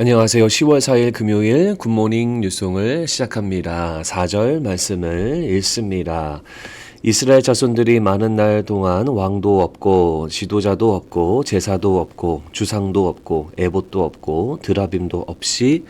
안녕하세요. 10월 4일 금요일 굿모닝 뉴송을 시작합니다. 4절 말씀을 읽습니다. 이스라엘 자손들이 많은 날 동안 왕도 없고 지도자도 없고 제사도 없고 주상도 없고 에봇도 없고 드라빔도 없이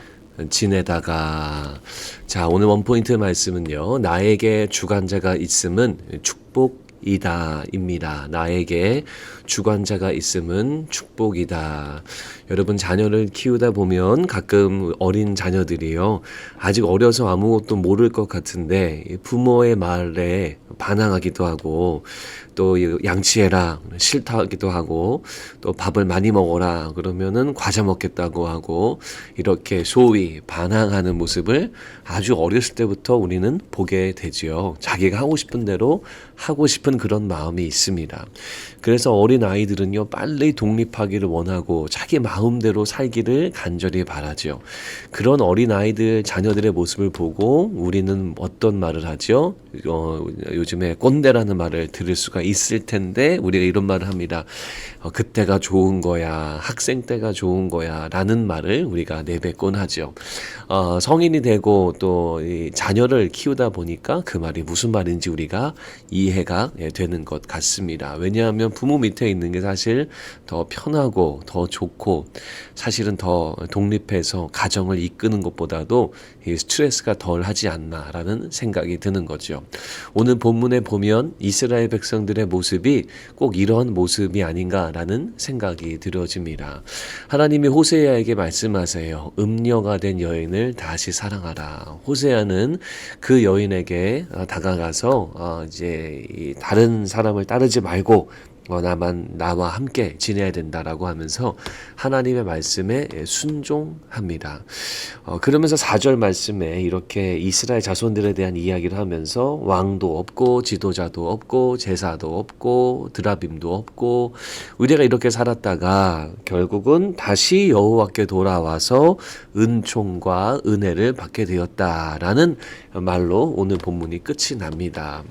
지내다가. 자, 오늘 원포인트 말씀은요. 나에게 주관자가 있음은 축복이다 입니다. 나에게 주관자가 있음은 축복이다. 여러분, 자녀를 키우다 보면 가끔 어린 자녀들이요, 아직 어려서 아무것도 모를 것 같은데 부모의 말에 반항하기도 하고, 또 양치해라 싫다 하기도 하고, 또 밥을 많이 먹어라 그러면은 과자 먹겠다고 하고, 이렇게 소위 반항하는 모습을 아주 어렸을 때부터 우리는 보게 되지요. 자기가 하고 싶은 대로 하고 싶은 그런 마음이 있습니다. 그래서 어린 아이들은요, 빨리 독립하기를 원하고 자기 마음대로 살기를 간절히 바라죠. 그런 어린 아이들 자녀들의 모습을 보고 우리는 어떤 말을 하죠? 요즘에 꼰대라는 말을 들을 수가 있을 텐데, 우리가 이런 말을 합니다. 그때가 좋은 거야, 학생 때가 좋은 거야 라는 말을 우리가 내뱉곤 하죠. 성인이 되고 또 이 자녀를 키우다 보니까 그 말이 무슨 말인지 우리가 이해가 되는 것 같습니다. 왜냐하면 부모 밑에 있는 게 사실 더 편하고 더 좋고, 사실은 더 독립해서 가정을 이끄는 것보다도 이 스트레스가 덜 하지 않나라는 생각이 드는 거죠. 오늘 본문에 보면 이스라엘 백성들의 모습이 꼭 이런 모습이 아닌가라는 생각이 들어집니다. 하나님이 호세아에게 말씀하세요. 음녀가 된 여인을 다시 사랑하라. 호세아는 그 여인에게 다가가서 이제 다른 사람을 따르지 말고 나와 함께 지내야 된다라고 하면서 하나님의 말씀에 순종합니다. 그러면서 4절 말씀에 이렇게 이스라엘 자손들에 대한 이야기를 하면서 왕도 없고 지도자도 없고 제사도 없고 드라빔도 없고 우리가 이렇게 살았다가 결국은 다시 여호와께 돌아와서 은총과 은혜를 받게 되었다라는 말로 오늘 본문이 끝이 납니다.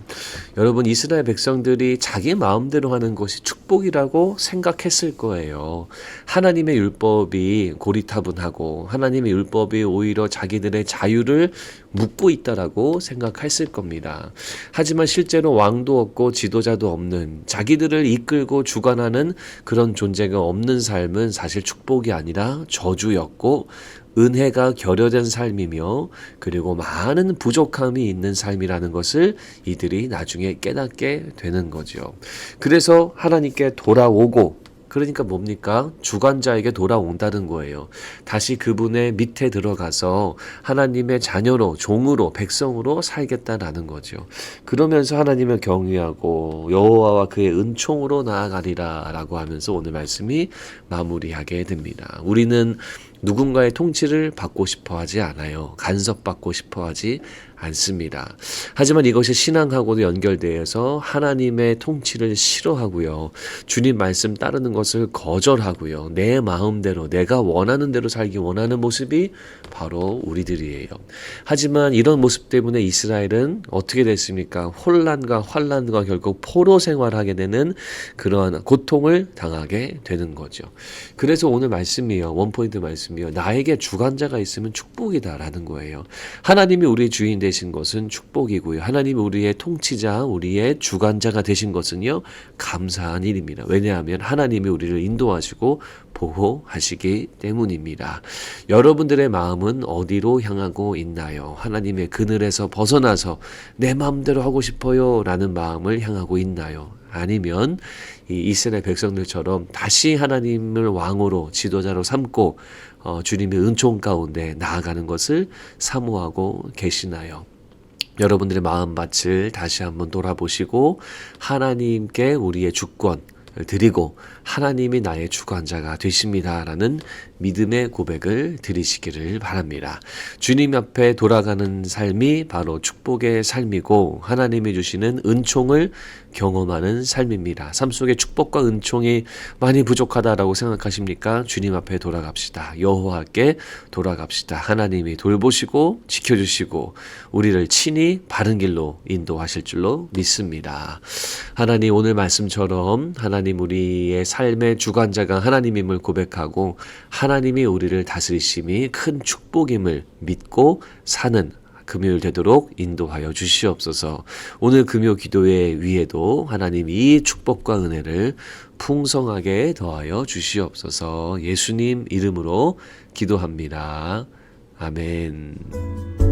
여러분, 이스라엘 백성들이 자기 마음대로 하는 것이 축복이라고 생각했을 거예요. 하나님의 율법이 고리타분하고 하나님의 율법이 오히려 자기들의 자유를 묶고 있다라고 생각했을 겁니다. 하지만 실제로 왕도 없고 지도자도 없는, 자기들을 이끌고 주관하는 그런 존재가 없는 삶은 사실 축복이 아니라 저주였고, 은혜가 결여된 삶이며 그리고 많은 부족함이 있는 삶이라는 것을 이들이 나중에 깨닫게 되는 거죠. 그래서 하나님께 돌아오고, 그러니까 뭡니까? 주관자에게 돌아온다는 거예요. 다시 그분의 밑에 들어가서 하나님의 자녀로, 종으로, 백성으로 살겠다라는 거죠. 그러면서 하나님을 경외하고 여호와와 그의 은총으로 나아가리라 라고 하면서 오늘 말씀이 마무리하게 됩니다. 우리는 누군가의 통치를 받고 싶어 하지 않아요. 간섭받고 싶어 하지 않습니다. 하지만 이것이 신앙하고도 연결되어서 하나님의 통치를 싫어하고요, 주님 말씀 따르는 것을 거절하고요, 내 마음대로 내가 원하는 대로 살기 원하는 모습이 바로 우리들이에요. 하지만 이런 모습 때문에 이스라엘은 어떻게 됐습니까? 혼란과 환란과 결국 포로 생활하게 되는 그러한 고통을 당하게 되는 거죠. 그래서 오늘 말씀이요, 원포인트 말씀이요, 나에게 주관자가 있으면 축복이다라는 거예요. 하나님이 우리의 주인 되신 것은 축복이고요, 하나님이 우리의 통치자, 우리의 주관자가 되신 것은요, 감사한 일입니다. 왜냐하면 하나님이 우리를 인도하시고 보호하시기 때문입니다. 여러분들의 마음은 어디로 향하고 있나요? 하나님의 그늘에서 벗어나서 내 마음대로 하고 싶어요 라는 마음을 향하고 있나요? 아니면 이 이스라엘 백성들처럼 다시 하나님을 왕으로 지도자로 삼고 주님의 은총 가운데 나아가는 것을 사모하고 계시나요? 여러분들의 마음밭을 다시 한번 돌아보시고 하나님께 우리의 주권 드리고 하나님이 나의 주관자가 되십니다라는 믿음의 고백을 드리시기를 바랍니다. 주님 앞에 돌아가는 삶이 바로 축복의 삶이고 하나님이 주시는 은총을 경험하는 삶입니다. 삶 속에 축복과 은총이 많이 부족하다라고 생각하십니까? 주님 앞에 돌아갑시다. 여호와께 돌아갑시다. 하나님이 돌보시고 지켜주시고 우리를 친히 바른 길로 인도하실 줄로 믿습니다. 하나님 오늘 말씀처럼 하나님 우리의 삶의 주관자가 하나님임을 고백하고 하나님이 우리를 다스리심이 큰 축복임을 믿고 사는 금요일 되도록 인도하여 주시옵소서. 오늘 금요 기도회 위에도 하나님 이 축복과 은혜를 풍성하게 더하여 주시옵소서. 예수님 이름으로 기도합니다. 아멘.